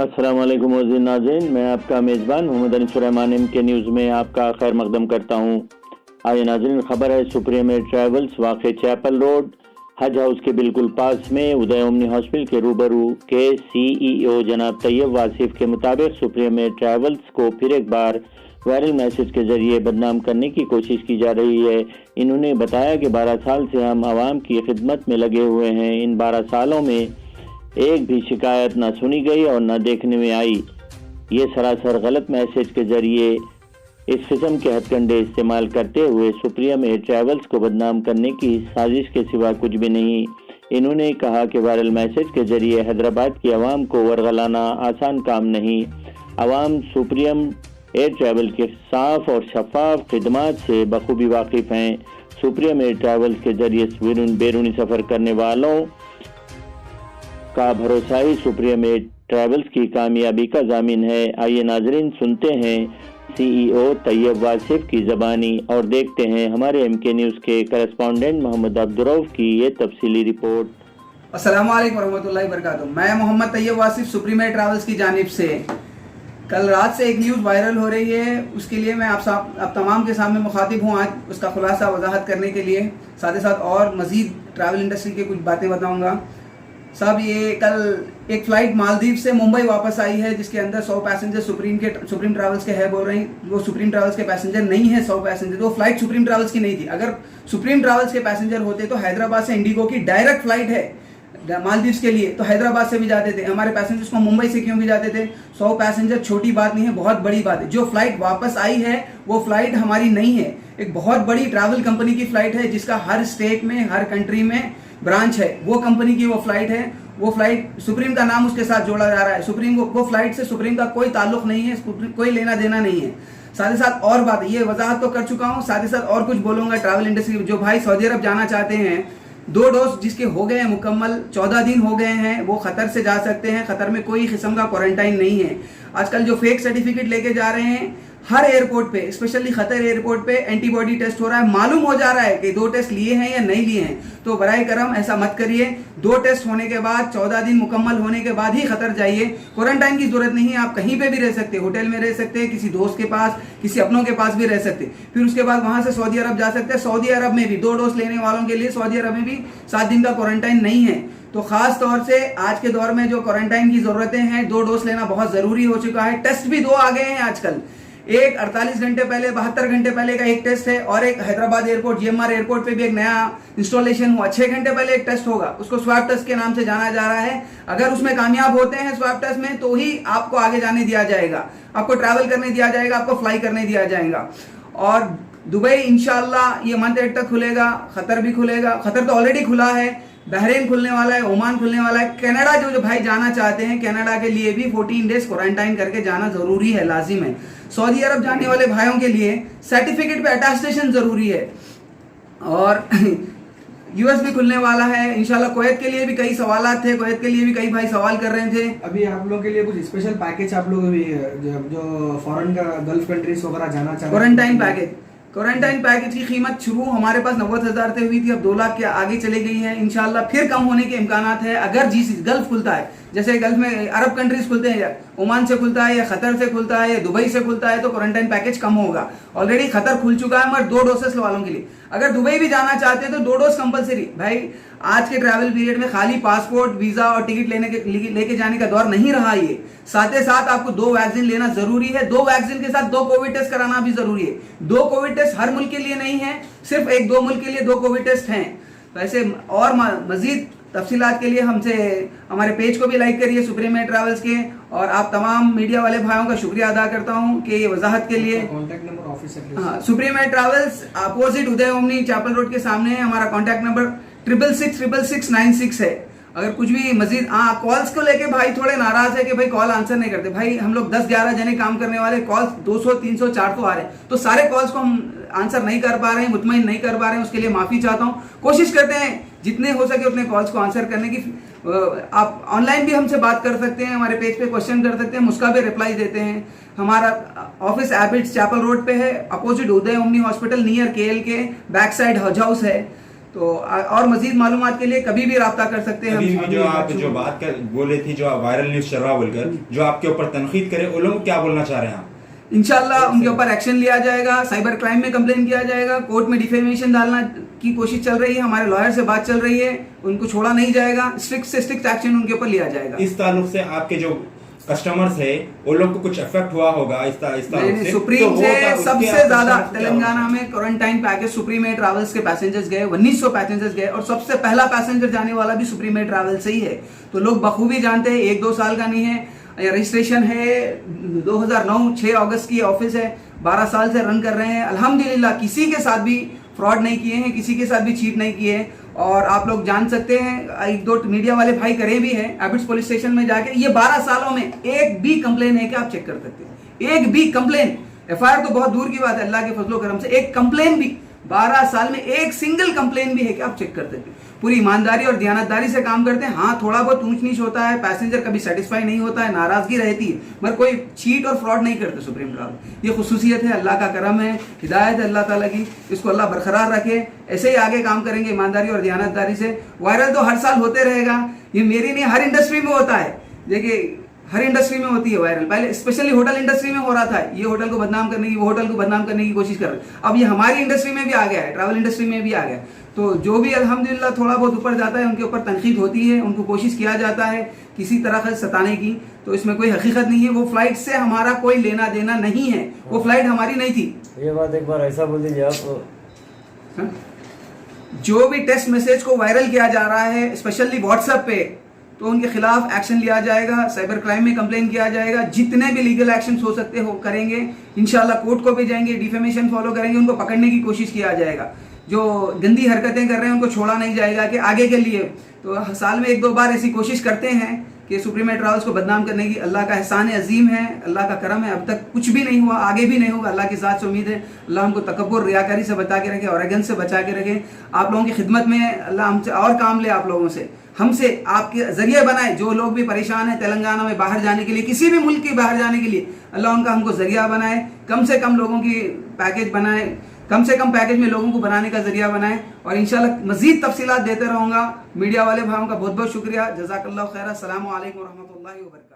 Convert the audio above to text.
अस्सलाम वालेकुम मोअज़्ज़िज़ नाज़रीन, मैं आपका मेज़बान मोहम्मद अनीस रहमान एम के न्यूज़ में आपका खैर मकदम करता हूँ। आइए नाज़रीन, खबर है सुप्रीम एयर ट्रैवल्स वाक़ चैपल रोड हज हाउस के बिल्कुल पास में उदय ओमनी हॉस्पिटल के रूबरू के CEO जनाब तैयब वासिफ के मुताबिक सुप्रीम एयर ट्रैवल्स को फिर एक बार वायरल मैसेज के जरिए बदनाम करने की कोशिश की जा रही है। इन्होंने बताया कि 12 साल से हम आवाम की खिदमत में लगे हुए हैं। इन 12 सालों में एक भी शिकायत न सुनी गई और न देखने में आई। ये सरासर गलत मैसेज के जरिए इस किस्म के हथकंडे इस्तेमाल करते हुए सुप्रीम एयर ट्रैवल्स को बदनाम करने की साजिश के सिवा कुछ भी नहीं। इन्होंने कहा कि वायरल मैसेज के जरिए हैदराबाद की आवाम को वरगलाना आसान काम नहीं। आवाम सुप्रीम एयर ट्रैवल के साफ और शफाफ खिदमात से बखूबी वाकिफ़ हैं। सुप्रीम एयर ट्रैवल्स के जरिए बैरूनी सफ़र करने वालों का भरोसा ही सुप्रीम एयर ट्रैवल्स की कामयाबी का ज़ामिन है। आइए नाजरीन, सुनते हैं CEO तैयब वासिफ की ज़बानी और देखते हैं हमारे MK न्यूज़ के करेस्पॉन्डेंट मोहम्मद अब्दुर्रऊफ की ये तफसीली रिपोर्ट। अस्सलाम वालेकुम रहमतुल्लाहि वबरकातुहू। मैं Mohammad Tayyab Wasif supreme air travels की जानिब से कल रात से एक न्यूज़ वायरल हो रही है, उसके लिए मैं आप तमाम के सामने मुखातिब हूँ आज उसका खुलासा वजाहत करने के लिए। साथ ही साथ और मज़ीद ट्रैवल इंडस्ट्री की कुछ बातें बताऊँगा। साहब, ये कल एक फ़्लाइट मालदीव से मुंबई वापस आई है जिसके अंदर 100 पैसेंजर सुप्रीम ट्रैवल्स के है। बोल रहे हैं वो सुप्रीम ट्रैवल्स के पैसेंजर नहीं है। 100 पैसेंजर, वो फ्लाइट सुप्रीम ट्रैवल्स की नहीं थी। अगर सुप्रीम ट्रैवल्स के पैसेंजर होते तो हैदराबाद से इंडिगो की डायरेक्ट फ्लाइट है मालदीव्स के लिए, तो हैदराबाद से भी जाते थे। हमारे पैसेंजर्स को मुंबई से क्यों भी जाते थे? 100 पैसेंजर छोटी बात नहीं है, बहुत बड़ी बात है। जो फ्लाइट वापस आई है वो फ्लाइट हमारी नहीं है, एक बहुत बड़ी ट्रैवल कंपनी की फ्लाइट है जिसका हर स्टेट में, हर कंट्री में ब्रांच है। वो कंपनी की वो फ्लाइट है। वो फ्लाइट सुप्रीम का नाम उसके साथ जोड़ा जा रहा है। सुप्रीम को, वो फ्लाइट से सुप्रीम का कोई ताल्लुक नहीं है, कोई लेना देना नहीं है। साथ ही साथ और बात, ये वजाहत तो कर चुका हूँ, साथ ही साथ और कुछ बोलूंगा। ट्रैवल इंडस्ट्री जो भाई सऊदी अरब जाना चाहते हैं, 2 डोज जिसके हो गए हैं मुकम्मल, 14 दिन हो गए हैं, वो खतर से जा सकते हैं। खतर में कोई किस्म का क्वारंटाइन नहीं है। आजकल जो फेक सर्टिफिकेट लेके जा रहे हैं, हर एयरपोर्ट पे, स्पेशली खतर एयरपोर्ट पे एंटीबॉडी टेस्ट हो रहा है। मालूम हो जा रहा है कि 2 टेस्ट लिए हैं या नहीं लिए हैं। तो बराए करम ऐसा मत करिए। 2 टेस्ट होने के बाद, 14 दिन मुकम्मल होने के बाद ही खतर जाइए। क्वारंटाइन की जरूरत नहीं है, आप कहीं पे भी रह सकते हैं, होटल में रह सकते हैं, किसी दोस्त के पास, किसी अपनों के पास भी रह सकते हैं। फिर उसके बाद वहां से सऊदी अरब जा सकते हैं। सऊदी अरब में भी 2 डोज लेने वालों के लिए सऊदी अरब में भी 7 दिन का क्वारंटाइन नहीं है। तो खास तौर से आज के दौर में जो क्वारंटाइन की जरूरतें हैं, 2 डोज लेना बहुत जरूरी हो चुका है। टेस्ट भी 2 आ गए हैं आजकल। एक 48 घंटे पहले, 72 घंटे पहले का एक टेस्ट है, और एक हैदराबाद एयरपोर्ट GMR एयरपोर्ट पे भी एक नया इंस्टॉलेशन हुआ। 6 घंटे पहले एक टेस्ट होगा, उसको स्वैब टेस्ट के नाम से जाना जा रहा है। अगर उसमें कामयाब होते हैं स्वैब टेस्ट में, तो ही आपको आगे जाने दिया जाएगा, आपको ट्रैवल करने दिया जाएगा, आपको फ्लाई करने दिया जाएगा। और दुबई इंशाल्लाह ये मंथ एंड तक खुलेगा। खतर भी खुलेगा, खतर तो ऑलरेडी खुला है। बहरीन खुलने वाला है, ओमान खुलने वाला है। कनाडा जो भाई जाना चाहते हैं, कनाडा के लिए भी 14 डेज क्वारंटाइन करके जाना जरूरी है, लाजिम है। सऊदी अरब जाने वाले भाइयों के लिए सर्टिफिकेट पे अटेस्टेशन जरूरी है। और US भी खुलने वाला है इंशाल्लाह। कुवैत के लिए भी कई सवालात थे, कुवैत के लिए भी कई भाई सवाल कर रहे थे। अभी आप लोगों के लिए कुछ स्पेशल पैकेज आप लोग भी जो फॉरेन का गल्फ कंट्रीज वगैरह जाना चाहते हैं, क्वारंटाइन पैकेज की कीमत शुरू हमारे पास 90,000 से हुई थी, अब 2 लाख के आगे चली गई है। इंशाल्लाह फिर कम होने के इम्कानात है। अगर गल्फ खुलता है, जैसे गल्फ में अरब कंट्रीज खुलते हैं, या ओमान से खुलता है, या खतर से खुलता है, या दुबई से खुलता है, तो क्वारंटाइन पैकेज कम होगा। ऑलरेडी खतर खुल चुका है मगर 2 डोसेस वालों के लिए। अगर दुबई भी जाना चाहते हैं तो 2 डोज कंपलसरी। भाई आज के ट्रैवल पीरियड में खाली पासपोर्ट, वीजा और टिकट लेके जाने का दौर नहीं रहा। ये साथ ही साथ आपको 2 वैक्सीन लेना जरूरी है। 2 वैक्सीन के साथ 2 कोविड टेस्ट कराना भी जरूरी है। 2 कोविड टेस्ट हर मुल्क के लिए नहीं है, सिर्फ 1-2 मुल्क के लिए 2 कोविड टेस्ट हैं। वैसे और मजीद तफसीलात के लिए हमसे हमारे पेज को भी लाइक करिए सुप्रीम एयर ट्रैवल्स के। और आप तमाम मीडिया वाले भाइयों का शुक्रिया अदा करता हूं कि ये वजाहत के लिए। Contact number office address. हाँ, सुप्रीम एयर ट्रैवल्स अपोजिट उदय ओमनी चैपल रोड के सामने है। हमारा कॉन्टैक्ट नंबर 6666696 है। अगर कुछ भी मजीद कॉल्स को लेके भाई थोड़े नाराज है कि भाई कॉल आंसर नहीं करते। भाई हम लोग 10-11 जने काम करने वाले, कॉल्स 200, 300, 400 आ रहे हैं, तो सारे कॉल्स को हम आंसर नहीं कर पा रहे हैं, मुतमईन नहीं कर पा रहे हैं। उसके लिए माफी चाहता हूँ। कोशिश करते हैं जितने हो सके उतने कॉल्स को आंसर करने की। आप ऑनलाइन भी हमसे बात कर सकते हैं, हमारे पेज पे क्वेश्चन कर सकते हैं, हम उसका भी रिप्लाई देते हैं। हमारा ऑफिस एबिट्स चैपल रोड पे है, अपोजिट उदय ओमनी हॉस्पिटल, नियर KL के बैक साइड हज हाउस है। तो और मजीद मालूमात के लिए कभी भी रब्ता कर सकते हैं। अभी भी जो आप जो बात कर बोले थी, जो वायरल न्यूज चल रहा बोलकर जो आपके ऊपर तनकीद करे, उन लोगों को क्या बोलना चाह रहे हैं आप? इंशाल्लाह उनके ऊपर एक्शन लिया जाएगा, साइबर क्राइम में कंप्लेन किया जाएगा, कोर्ट में डिफेमेशन डालना की कोशिश चल रही है, हमारे लॉयर से बात चल रही है, उनको छोड़ा नहीं जाएगा, स्ट्रिक्ट से स्ट्रिक्ट एक्शन उनके ऊपर लिया जाएगा। इस ताल्लुक से आपके जो कस्टमर्स है उन लोग को कुछ इफेक्ट हुआ होगा इस ताल्लुक से? सुप्रीम से सबसे ज्यादा तेलंगाना में quarantine package supreme air travels के पैसेंजर्स गए, 1900 पैसेंजर्स गए, और सबसे पहला पैसेंजर जाने वाला भी सुप्रीम एयर ट्रैवल से ही है। तो लोग बखूबी जानते हैं, 1-2 साल का नहीं है, रजिस्ट्रेशन है 2009 6 अगस्त की ऑफिस है, 12 साल से रन कर रहे हैं। अल्हम्दुलिल्लाह किसी के साथ भी फ्रॉड नहीं किए हैं, किसी के साथ भी चीट नहीं किए हैं। और आप लोग जान सकते हैं, 1-2 मीडिया वाले भाई करे भी हैं, एबिट्स पुलिस स्टेशन में जाके ये 12 सालों में एक भी कंप्लेन है कि आप चेक कर सकते हैं, एक भी कंप्लेन, एफआईआर तो बहुत दूर की बात है, अल्लाह के फजलो करम से एक कंप्लेन भी 12 साल में एक सिंगल कंप्लेन भी है कि आप चेक कर सकते हैं। पूरी ईमानदारी और दयानतदारी से काम करते हैं। हाँ, थोड़ा बहुत ऊंच नीच होता है, पैसेंजर कभी सेटिस्फाई नहीं होता है, नाराजगी रहती है, मगर कोई चीट और फ्रॉड नहीं करते सुप्रीम ट्रैवल। ये खुसूसियत है, अल्लाह का करम है, हिदायत है अल्लाह ताला की, इसको अल्लाह बरकरार रखे। ऐसे ही आगे काम करेंगे ईमानदारी और दयानतदारी से। वायरल तो हर साल होते रहेगा, ये मेरी नहीं, हर इंडस्ट्री में होता है। देखिए हर इंडस्ट्री में होती है वायरल, पहले स्पेशली होटल इंडस्ट्री में हो रहा था, ये होटल को बदनाम करने की, वो होटल को बदनाम करने की कोशिश कर रहे हैं। अब ये हमारी इंडस्ट्री में भी आ गया है, ट्रैवल इंडस्ट्री में भी आ गया। तो जो भी अल्हम्दुलिल्लाह थोड़ा बहुत ऊपर जाता है, उनके ऊपर तनकीद होती है, उनको कोशिश किया जाता है किसी तरह से सताने की, तो इसमें कोई हकीकत नहीं है। वो फ्लाइट से हमारा कोई लेना देना नहीं है, वो फ्लाइट हमारी नहीं थी। ये बात एक बार ऐसा बोल दीजिए आप। जो भी टेक्स्ट मैसेज को वायरल किया जा रहा है स्पेशली व्हाट्सएप पे, तो उनके खिलाफ एक्शन लिया जाएगा, साइबर क्राइम में कंप्लेन किया जाएगा, जितने भी लीगल एक्शन हो सकते हो करेंगे। इंशाल्लाह कोर्ट को भी जाएंगे, डिफेमेशन फॉलो करेंगे, उनको पकड़ने की कोशिश किया जाएगा। जो गंदी हरकतें कर रहे हैं उनको छोड़ा नहीं जाएगा कि आगे के लिए। तो साल में 1-2 बार ऐसी कोशिश करते हैं कि सुप्रीम एयर ट्रैवल्स को बदनाम करने की। अल्लाह का एहसान अजीम है, अल्लाह का करम है, अब तक कुछ भी नहीं हुआ, आगे भी नहीं होगा। अल्लाह की ज़ात से उम्मीद है अल्लाह हमको तकब्बुर, रियाकारी से बचा के रखे, औरगन से बचा के रखे। आप लोगों की खिदमत में अल्लाह हमसे और काम ले, आप लोगों से, हमसे आपके जरिए बनाए। जो लोग भी परेशान हैं तेलंगाना में बाहर जाने के लिए, किसी भी मुल्क के बाहर जाने के लिए, अल्लाह उनका हमको जरिया बनाए, कम से कम लोगों की पैकेज बनाए, कम से कम पैकेज में लोगों को बनाने का जरिया बनाए। और इंशाल्लाह मजीद तफसीलात देते रहूँगा। मीडिया वाले भाइयों का बहुत बहुत शुक्रिया, जज़ाकल्लाह खैर। अस्सलामु अलैकुम व रहमतुल्लाहि व बरकातहू।